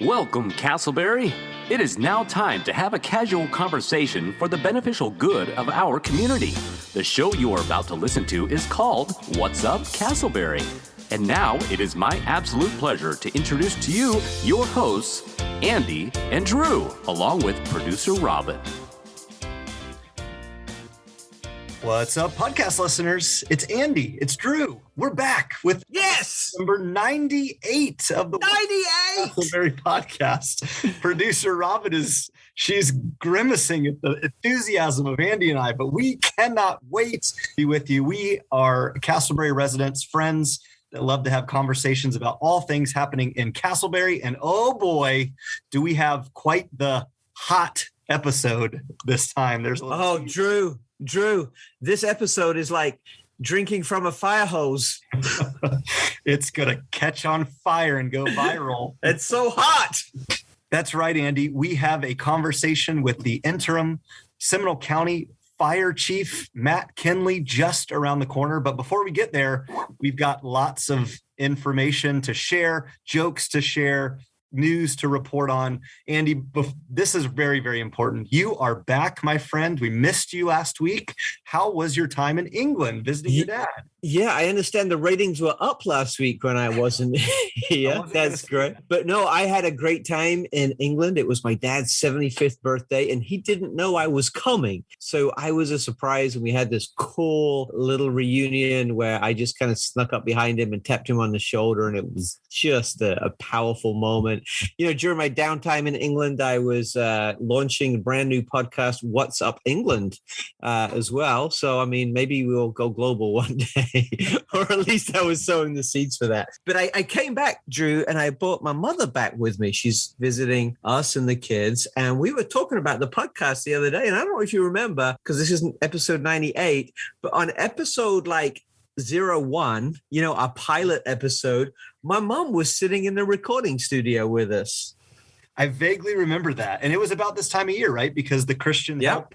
Welcome, Casselberry. It is now time to have a casual conversation for the beneficial good of our community. The show you are about to listen to is called What's Up, Casselberry? And now it is my absolute pleasure to introduce to you your hosts, Andy and Drew, along with producer Robin. What's up, podcast listeners? It's Andy. It's Drew. We're back with number 98 of the 98 Casselberry podcast. Producer Robin she's grimacing at the enthusiasm of Andy and I, but we cannot wait to be with you. We are Casselberry residents, friends that love to have conversations about all things happening in Casselberry. And oh boy, do we have quite the hot episode this time. Drew, this episode is like drinking from a fire hose. It's going to catch on fire and go viral. It's so hot. That's right, Andy. We have a conversation with the Interim Seminole County Fire Chief, Matt Kinley, just around the corner. But before we get there, we've got lots of information to share, jokes to share, news to report on. Andy, this is very, very important. You are back, my friend. We missed you last week. How was your time in England visiting your dad? Yeah, I understand the ratings were up last week when I wasn't here. That's great. But no, I had a great time in England. It was my dad's 75th birthday, and he didn't know I was coming. So I was a surprise, and we had this cool little reunion where I just kind of snuck up behind him and tapped him on the shoulder, and it was just a powerful moment. You know, during my downtime in England, I was launching a brand new podcast, What's Up England, as well. So, I mean, maybe we'll go global one day. Or at least I was sowing the seeds for that. But I came back, Drew, and I brought my mother back with me. She's visiting us and the kids. And we were talking about the podcast the other day. And I don't know if you remember, because this isn't episode 98, but on episode like 01, you know, our pilot episode, my mom was sitting in the recording studio with us. I vaguely remember that. And it was about this time of year, right? Because the Christian Help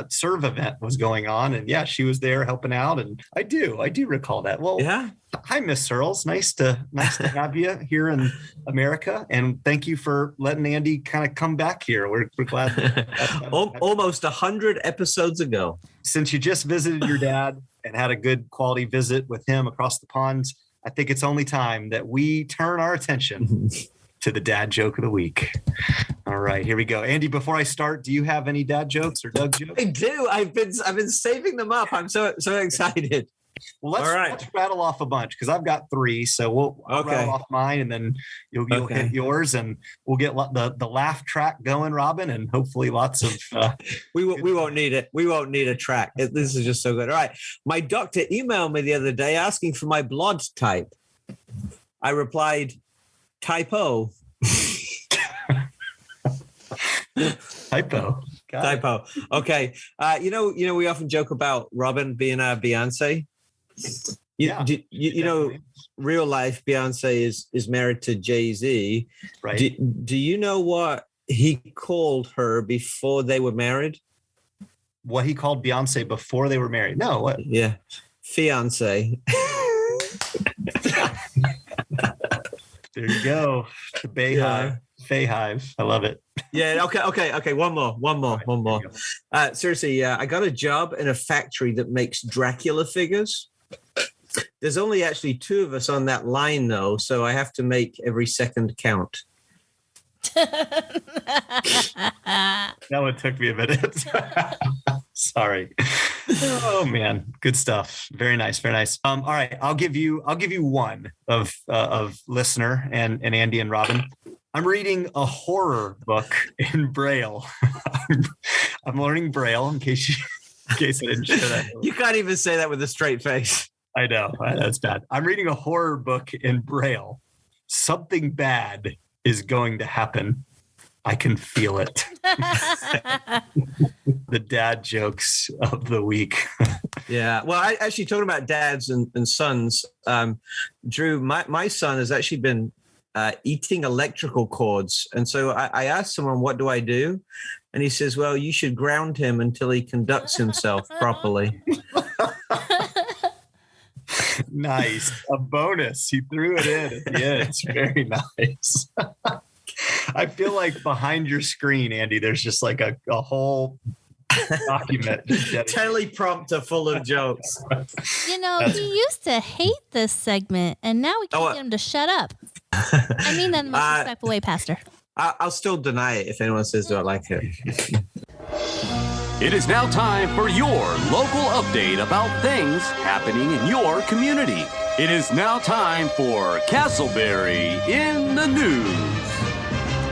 Serve event was going on. And yeah, she was there helping out. And I do recall that. Well, yeah. Hi, Miss Searles. Nice to have you here in America. And thank you for letting Andy kind of come back here. We're glad. Almost 100 episodes ago. Since you just visited your dad and had a good quality visit with him across the pond, I think it's only time that we turn our attention to the dad joke of the week. All right, here we go. Andy, before I start, do you have any dad jokes or Doug jokes? I do. I've been saving them up. I'm so excited. Well, let's rattle off a bunch because I've got 3. So I'll rattle off mine, and then you'll hit yours, and we'll get the laugh track going, Robin, and hopefully lots of. We won't need it. We won't need a track. This is just so good. All right, my doctor emailed me the other day asking for my blood type. I replied, typo. Typo. Typo. Okay. You know, we often joke about Robin being Beyonce. You know, real life Beyonce is married to Jay-Z. Right. Do you know what he called her before they were married? What he called Beyonce before they were married? No. What? Yeah. Fiance. There you go. The Bayhive. I love it. Yeah. Okay. One more. Seriously, I got a job in a factory that makes Dracula figures. There's only actually 2 of us on that line, though, so I have to make every second count. That one took me a minute. Sorry. Oh man, good stuff. Very nice. All right, I'll give you one of listener and Andy and Robin. I'm reading a horror book in Braille. I'm learning Braille in case I didn't share that. You can't even say that with a straight face. I know. That's bad. I'm reading a horror book in Braille. Something bad is going to happen. I can feel it. The dad jokes of the week. Yeah. Well, I actually talking about dads and sons. Drew, my son has actually been eating electrical cords. And so I asked someone, what do I do? And he says, well, you should ground him until he conducts himself properly. Nice. A bonus. He threw it in at the end. It's very nice. I feel like behind your screen, Andy, there's just like a whole document. Teleprompter full of jokes. He used to hate this segment, and now we can't get him to shut up. I mean that in the most respectful way, Pastor. I'll still deny it if anyone says I like it. It is now time for your local update about things happening in your community. It is now time for Casselberry in the News.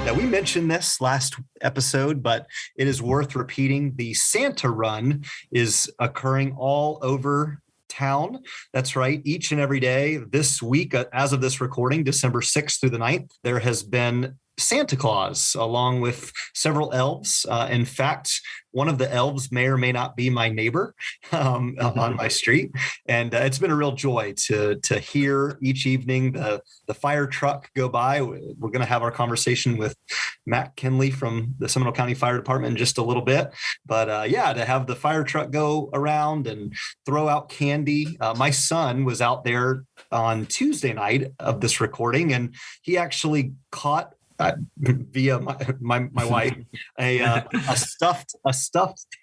Now, we mentioned this last episode, but it is worth repeating. The Santa Run is occurring all over town. That's right. Each and every day this week, as of this recording, December 6th through the 9th, there has been Santa Claus along with several elves. In fact, one of the elves may or may not be my neighbor on my street. And it's been a real joy to hear each evening the fire truck go by. We're going to have our conversation with Matt Kinley from the Seminole County Fire Department in just a little bit. But to have the fire truck go around and throw out candy. My son was out there on Tuesday night of this recording, and he actually caught via my wife a stuffed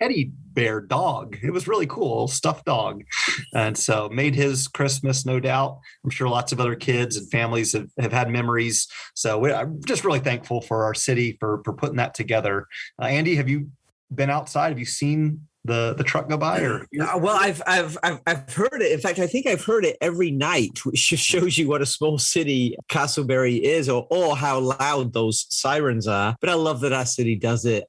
teddy bear dog. It was really cool, stuffed dog, and so made his Christmas, no doubt. I'm sure lots of other kids and families have had memories. So I'm just really thankful for our city for putting that together. Andy, have you been outside? Have you seen the truck go by? Or well, I've heard it. In fact, I think I've heard it every night, which just shows you what a small city Casselberry is, or how loud those sirens are. But I love that our city does it.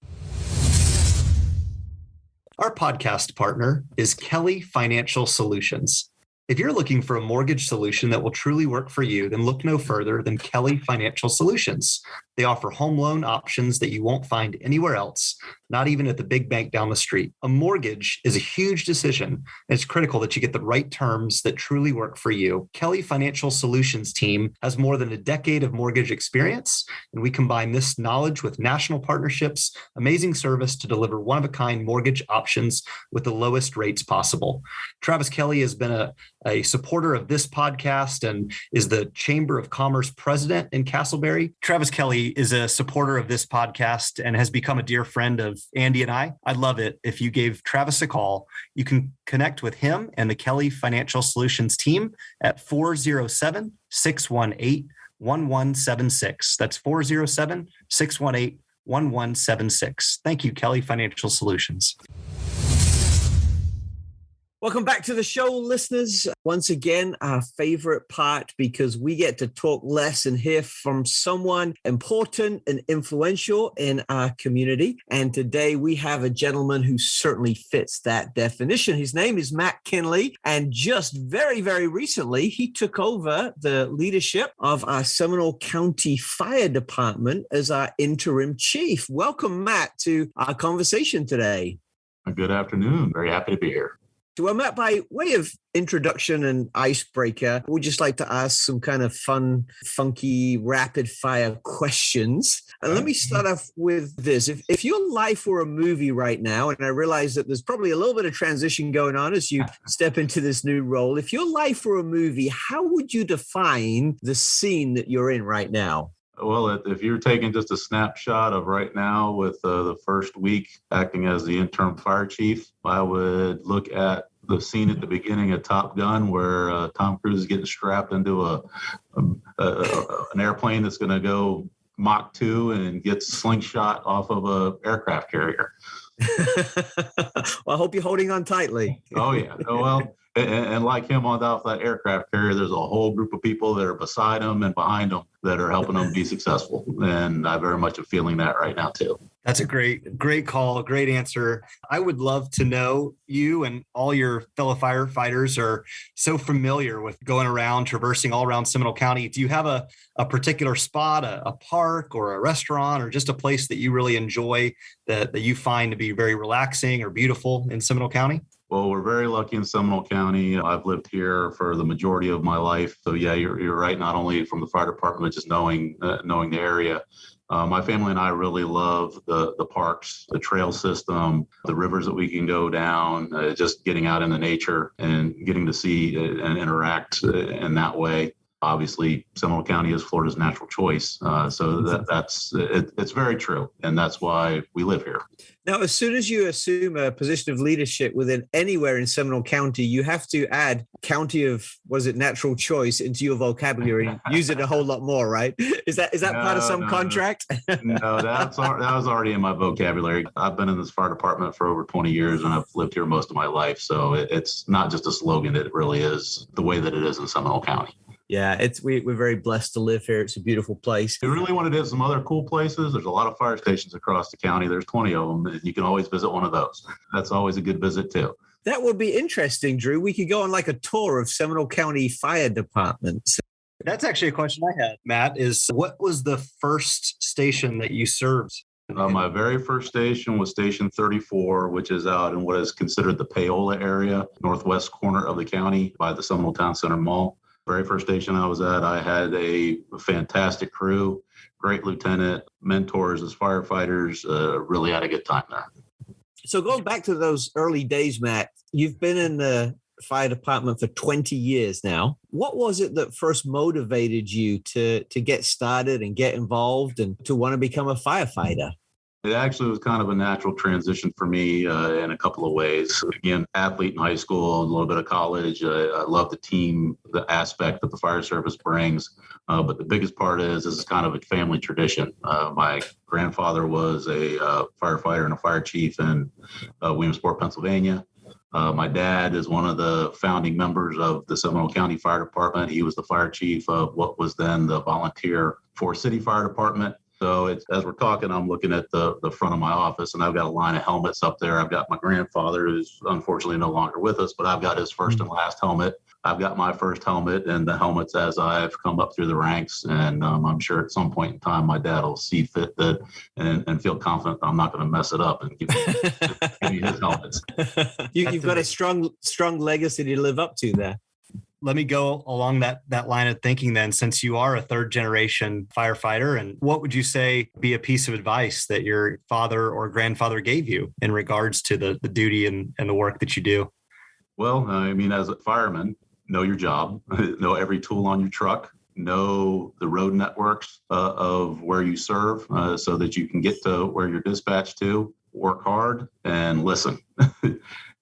Our podcast partner is Kelly Financial Solutions. If you're looking for a mortgage solution that will truly work for you, then look no further than Kelly Financial Solutions. They offer home loan options that you won't find anywhere else, not even at the big bank down the street. A mortgage is a huge decision, and it's critical that you get the right terms that truly work for you. Kelly Financial Solutions team has more than a decade of mortgage experience, and we combine this knowledge with national partnerships, amazing service to deliver one-of-a-kind mortgage options with the lowest rates possible. Travis Kelly has been a supporter of this podcast and is the Chamber of Commerce president in Casselberry. Travis Kelly is a supporter of this podcast and has become a dear friend of Andy and I. I'd love it if you gave Travis a call. You can connect with him and the Kelly Financial Solutions team at 407-618-1176. That's 407-618-1176. Thank you, Kelly Financial Solutions. Welcome back to the show, listeners. Once again, our favorite part, because we get to talk less and hear from someone important and influential in our community. And today we have a gentleman who certainly fits that definition. His name is Matt Kinley. And just very, very recently, he took over the leadership of our Seminole County Fire Department as our interim chief. Welcome, Matt, to our conversation today. Good afternoon. Very happy to be here. So, Matt, by way of introduction and icebreaker, we'd just like to ask some kind of fun, funky, rapid fire questions. And let me start off with this. If your life were a movie right now, and I realize that there's probably a little bit of transition going on as you step into this new role. If your life were a movie, how would you define the scene that you're in right now? Well, if you're taking just a snapshot of right now with the first week acting as the interim fire chief, I would look at the scene at the beginning of Top Gun where Tom Cruise is getting strapped into an airplane that's going to go Mach 2 and gets slingshot off of a aircraft carrier. Well, I hope you're holding on tightly. Oh, yeah. Oh, well. And like him off that aircraft carrier, there's a whole group of people that are beside him and behind him that are helping him be successful. And I very much am feeling that right now, too. That's a great call, great answer. I would love to know, you and all your fellow firefighters are so familiar with going around, traversing all around Seminole County. Do you have a particular spot, a park or a restaurant, or just a place that you really enjoy that you find to be very relaxing or beautiful in Seminole County? Well, we're very lucky in Seminole County. I've lived here for the majority of my life. So yeah, you're right. Not only from the fire department, but just knowing the area. My family and I really love the parks, the trail system, the rivers that we can go down, just getting out in the nature and getting to see and interact in that way. obviously Seminole County is Florida's natural choice. So it's very true. And that's why we live here. Now, as soon as you assume a position of leadership within anywhere in Seminole County, you have to add county of, was it natural choice into your vocabulary and use it a whole lot more, right? Is that part of some contract? No, that was already in my vocabulary. I've been in this fire department for over 20 years and I've lived here most of my life. So it's not just a slogan. It really is the way that it is in Seminole County. Yeah, we're very blessed to live here. It's a beautiful place. If you really want to do some other cool places, there's a lot of fire stations across the county. There's 20 of them, and you can always visit one of those. That's always a good visit, too. That would be interesting, Drew. We could go on like a tour of Seminole County fire departments. That's actually a question I had, Matt, is what was the first station that you served? My very first station was Station 34, which is out in what is considered the Paola area, northwest corner of the county by the Seminole Town Center Mall. Very first station I was at, I had a fantastic crew, great lieutenant, mentors as firefighters, really had a good time there. So going back to those early days, Matt, you've been in the fire department for 20 years now. What was it that first motivated you to get started and get involved and to want to become a firefighter? It actually was kind of a natural transition for me in a couple of ways. Again, athlete in high school, a little bit of college. I love the team, the aspect that the fire service brings. But the biggest part is this is kind of a family tradition. My grandfather was a firefighter and a fire chief in Williamsport, Pennsylvania. My dad is one of the founding members of the Seminole County Fire Department. He was the fire chief of what was then the volunteer Forest City Fire Department. So as we're talking, I'm looking at the front of my office, and I've got a line of helmets up there. I've got my grandfather, who's unfortunately no longer with us, but I've got his first and last helmet. I've got my first helmet and the helmets as I've come up through the ranks. And I'm sure at some point in time, my dad will see fit that and feel confident I'm not going to mess it up and give me his helmets. You've got a strong legacy to live up to there. Let me go along that line of thinking then, since you are a third generation firefighter. And what would you say be a piece of advice that your father or grandfather gave you in regards to the duty and the work that you do? Well, I mean, as a fireman, know your job, know every tool on your truck, know the road networks of where you serve so that you can get to where you're dispatched to, work hard and listen.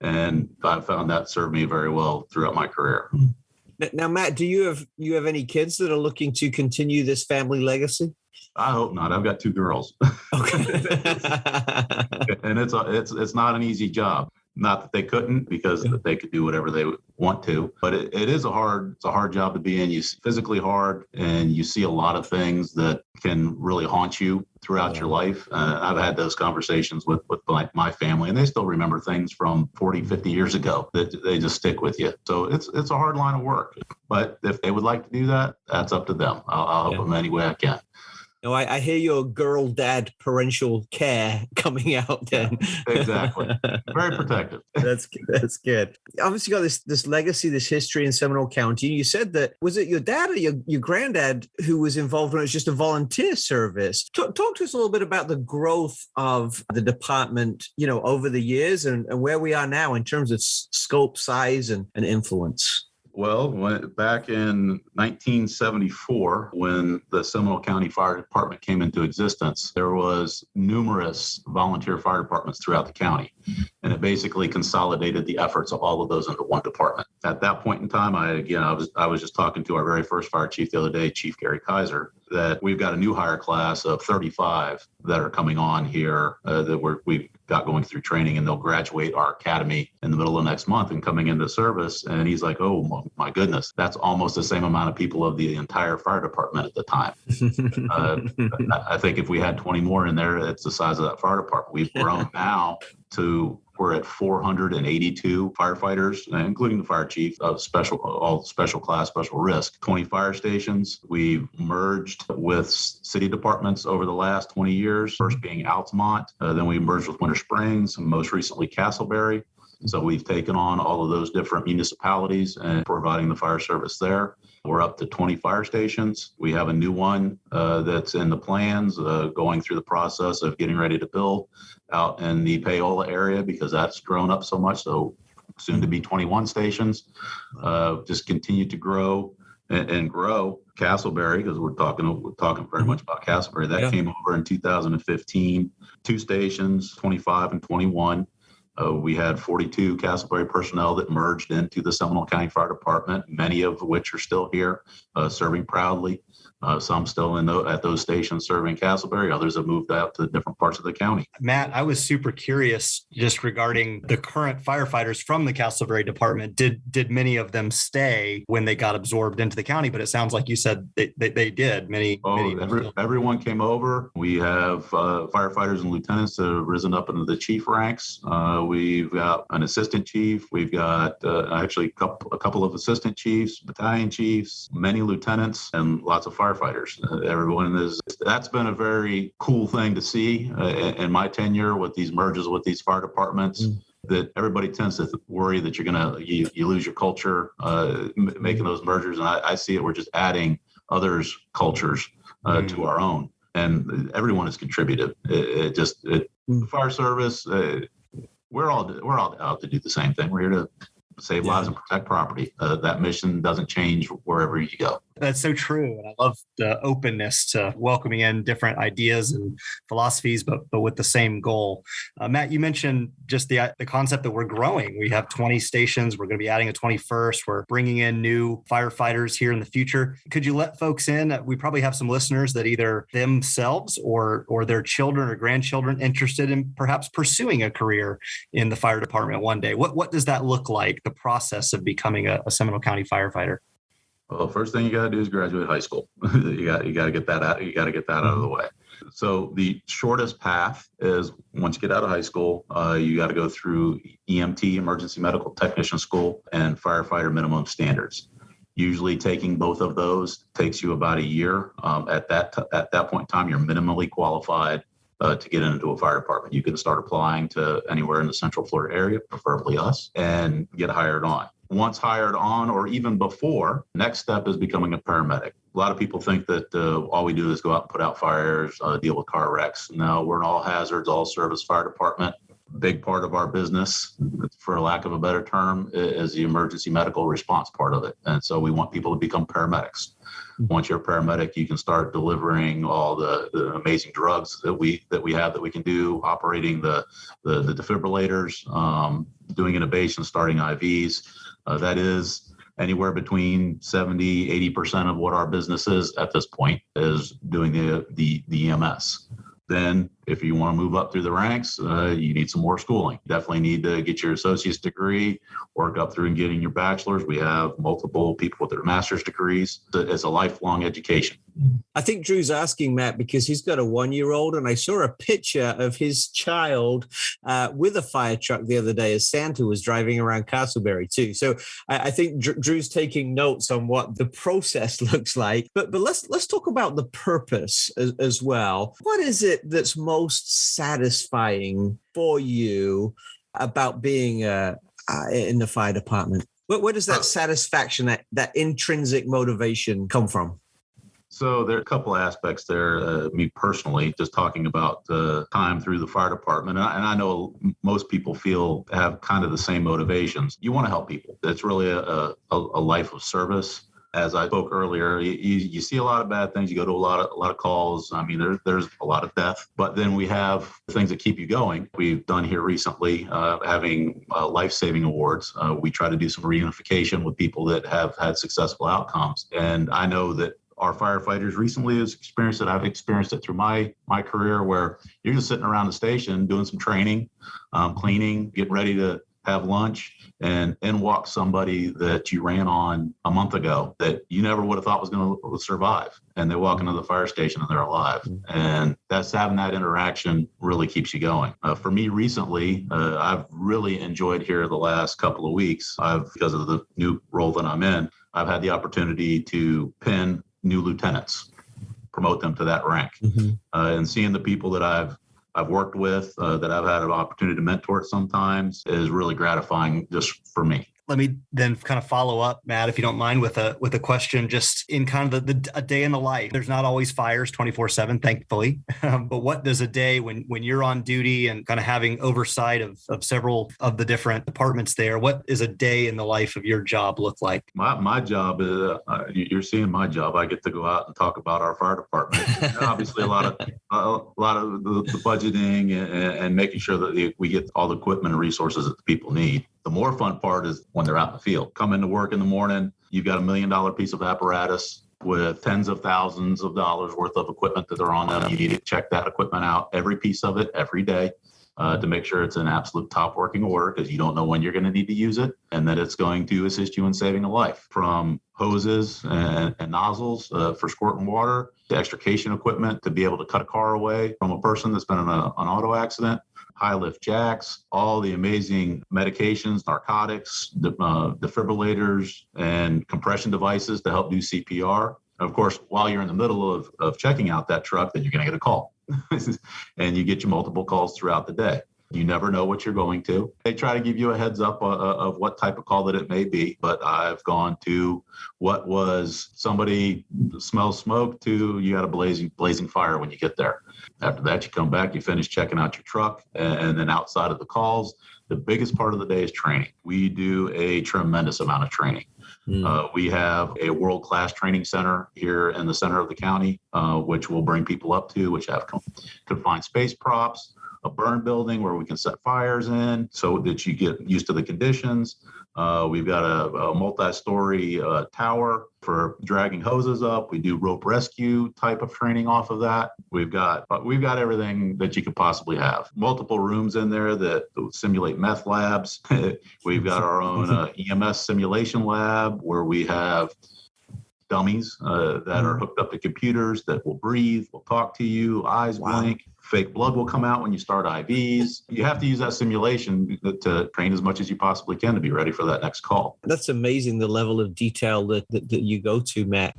And I found that served me very well throughout my career. Now, Matt, do you have any kids that are looking to continue this family legacy? I hope not. I've got 2 girls. Okay. And it's not an easy job. Not that they couldn't, because they could do whatever they want to, but it is a hard job to be in. It's physically hard, and you see a lot of things that can really haunt you throughout your life. I've had those conversations with my family, and they still remember things from 40, 50 years ago that they just stick with you. So it's a hard line of work, but if they would like to do that, that's up to them. I'll help them any way I can. No, I hear your girl dad parental care coming out then. Exactly. Very protective. That's good. Obviously, you got this legacy, this history in Seminole County. You said that, was it your dad or your granddad who was involved when it was just a volunteer service? Talk to us a little bit about the growth of the department, over the years and where we are now in terms of scope, size, and influence. Well, back in 1974, when the Seminole County Fire Department came into existence, there was numerous volunteer fire departments throughout the county, and it basically consolidated the efforts of all of those into one department. At that point in time, I was just talking to our very first fire chief the other day, Chief Gary Kaiser, that we've got a new hire class of 35 that are coming on here that we've got going through training, and they'll graduate our academy in the middle of next month and coming into service. And he's like, oh my goodness, that's almost the same amount of people of the entire fire department at the time. I think if we had 20 more in there, it's the size of that fire department. We've grown now to we're at 482 firefighters, including the fire chief of all special class, special risk, 20 fire stations. We've merged with city departments over the last 20 years, first being Altamont, then we merged with Winter Springs, and most recently Casselberry. So we've taken on all of those different municipalities and providing the fire service there. We're up to 20 fire stations. We have a new one that's in the plans, going through the process of getting ready to build out in the Paola area because that's grown up so much. So soon to be 21 stations, just continue to grow. and grow. Casselberry, because we're talking very much about Casselberry, that came over in 2015, 2 stations, 25 and 21. We had 42 Casselberry personnel that merged into the Seminole County Fire Department, many of which are still here, serving proudly. Some still at those stations serving Casselberry. Others have moved out to different parts of the county. Matt, I was super curious just regarding the current firefighters from the Casselberry department. Did many of them stay when they got absorbed into the county? But it sounds like you said they did. Many. Everyone came over. We have firefighters and lieutenants that have risen up into the chief ranks. We've got an assistant chief. We've got actually a couple of assistant chiefs, battalion chiefs, many lieutenants, and lots of firefighters. That's been a very cool thing to see in my tenure with these merges with these fire departments. That everybody tends to worry that you lose your culture making those mergers, and I see it. We're just adding others' cultures to our own, and everyone has contributed. The fire service. We're all out to do the same thing. We're here to save lives and protect property. That mission doesn't change wherever you go. That's so true. And I love the openness to welcoming in different ideas and philosophies, but with the same goal. Matt, you mentioned just the concept that we're growing. We have 20 stations. We're going to be adding a 21st. We're bringing in new firefighters here in the future. Could you let folks in? We probably have some listeners that either themselves or their children or grandchildren interested in perhaps pursuing a career in the fire department one day. What does that look like, the process of becoming a Seminole County firefighter? Well, first thing you got to do is graduate high school. you got to get that out. You got to get that out of the way. So the shortest path is once you get out of high school, you got to go through EMT, Emergency Medical Technician School, and firefighter minimum standards. Usually taking both of those takes you about a year. At that point in time, you're minimally qualified to get into a fire department. You can start applying to anywhere in the Central Florida area, preferably us, and get hired on. Once hired on, or even before, next step is becoming a paramedic. A lot of people think that all we do is go out and put out fires, deal with car wrecks. No, we're an all hazards, all service fire department. Big part of our business, for lack of a better term, is the emergency medical response part of it. And so we want people to become paramedics. Once you're a paramedic, you can start delivering all the amazing drugs that we have that we can do, operating the defibrillators, doing intubations, starting IVs. That is anywhere between 70, 80% of what our business is at this point is doing the EMS. Then if you want to move up through the ranks, you need some more schooling. Definitely need to get your associate's degree, work up through and getting your bachelor's. We have multiple people with their master's degrees. It's a lifelong education. I think Drew's asking, Matt, because he's got a 1-year-old, and I saw a picture of his child with a fire truck the other day as Santa was driving around Casselberry too. So I think Drew's taking notes on what the process looks like. But let's talk about the purpose as well. What is it that's most satisfying for you about being in the fire department? Where does that satisfaction, that intrinsic motivation come from? So there are a couple of aspects there. Me personally, just talking about the time through the fire department, and I know most people have kind of the same motivations. You want to help people. It's really a life of service. As I spoke earlier, you see a lot of bad things. You go to a lot of calls. I mean, there's a lot of death, but then we have things that keep you going. We've done here recently having life-saving awards. We try to do some reunification with people that have had successful outcomes, and I know that our firefighters recently has experienced it. I've experienced it through my career, where you're just sitting around the station doing some training, cleaning, getting ready to have lunch, and in walks somebody that you ran on a month ago that you never would have thought was going to survive. And they walk into the fire station and they're alive. And that's having that interaction really keeps you going. For me recently, I've really enjoyed here the last couple of weeks. Because of the new role that I'm in, I've had the opportunity to pin new lieutenants, promote them to that rank. And seeing the people that I've worked with, that I've had an opportunity to mentor sometimes, is really gratifying just for me. Let me then kind of follow up, Matt, if you don't mind, with a question just in kind of a day in the life. There's not always fires 24/7, thankfully. But what does a day when you're on duty and kind of having oversight of several of the different departments there, what is a day in the life of your job look like? My job is, you're seeing my job. I get to go out and talk about our fire department. Obviously, a lot of the budgeting and making sure that we get all the equipment and resources that the people need. The more fun part is when they're out in the field. Come into work in the morning, you've got $1 million piece of apparatus with tens of thousands of dollars worth of equipment that are on them. You need to check that equipment out, every piece of it, every day. To make sure it's in absolute top working order, because you don't know when you're going to need to use it, and that it's going to assist you in saving a life. From hoses and nozzles for squirting water to extrication equipment to be able to cut a car away from a person that's been in an auto accident, high lift jacks, all the amazing medications, narcotics, defibrillators, and compression devices to help do CPR. Of course, while you're in the middle of checking out that truck, then you're going to get a call. And you get your multiple calls throughout the day. You never know what you're going to. They try to give you a heads up of what type of call that it may be. But I've gone to what was somebody smells smoke to you got a blazing fire when you get there. After that, you come back, you finish checking out your truck. And then outside of the calls, the biggest part of the day is training. We do a tremendous amount of training. We have a world-class training center here in the center of the county, which we'll bring people up to, which have confined space props, a burn building where we can set fires in so that you get used to the conditions. We've got a multi-story tower for dragging hoses up. We do rope rescue type of training off of that. We've got everything that you could possibly have. Multiple rooms in there that simulate meth labs. We've got our own EMS simulation lab where we have dummies that are hooked up to computers that will breathe, will talk to you, eyes blink. Fake blood will come out when you start IVs. You have to use that simulation to train as much as you possibly can to be ready for that next call. That's amazing, the level of detail that you go to, Matt.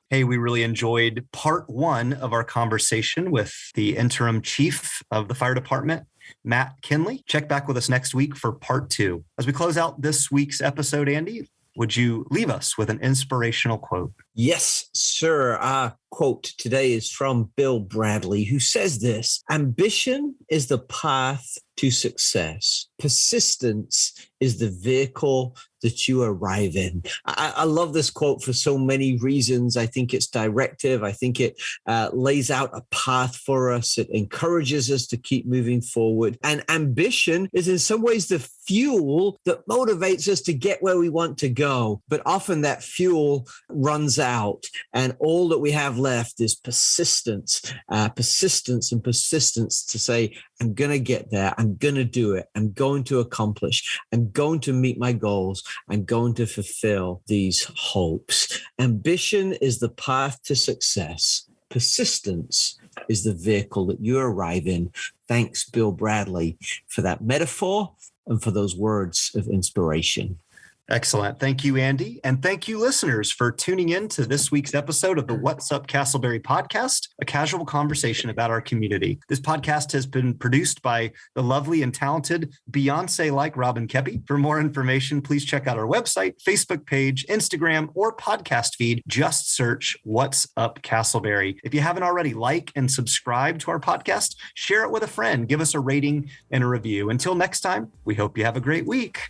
Hey, we really enjoyed part 1 of our conversation with the interim chief of the fire department, Matt Kinley. Check back with us next week for part 2. As we close out this week's episode, Andy, would you leave us with an inspirational quote? Yes, sir. Our quote today is from Bill Bradley, who says this: ambition is the path to success. Persistence is the vehicle that you arrive in. I love this quote for so many reasons. I think it's directive. I think it lays out a path for us. It encourages us to keep moving forward. And ambition is in some ways the fuel that motivates us to get where we want to go. But often that fuel runs out, and all that we have left is persistence to say, I'm going to get there. I'm going to do it. I'm going to accomplish. I'm going to meet my goals. I'm going to fulfill these hopes. Ambition is the path to success. Persistence is the vehicle that you arrive in. Thanks, Bill Bradley, for that metaphor and for those words of inspiration. Excellent. Thank you, Andy. And thank you, listeners, for tuning in to this week's episode of the What's Up Casselberry podcast, a casual conversation about our community. This podcast has been produced by the lovely and talented Beyonce-like Robin Koeppe. For more information, please check out our website, Facebook page, Instagram, or podcast feed. Just search What's Up Casselberry. If you haven't already, like and subscribe to our podcast, share it with a friend, give us a rating and a review. Until next time, we hope you have a great week.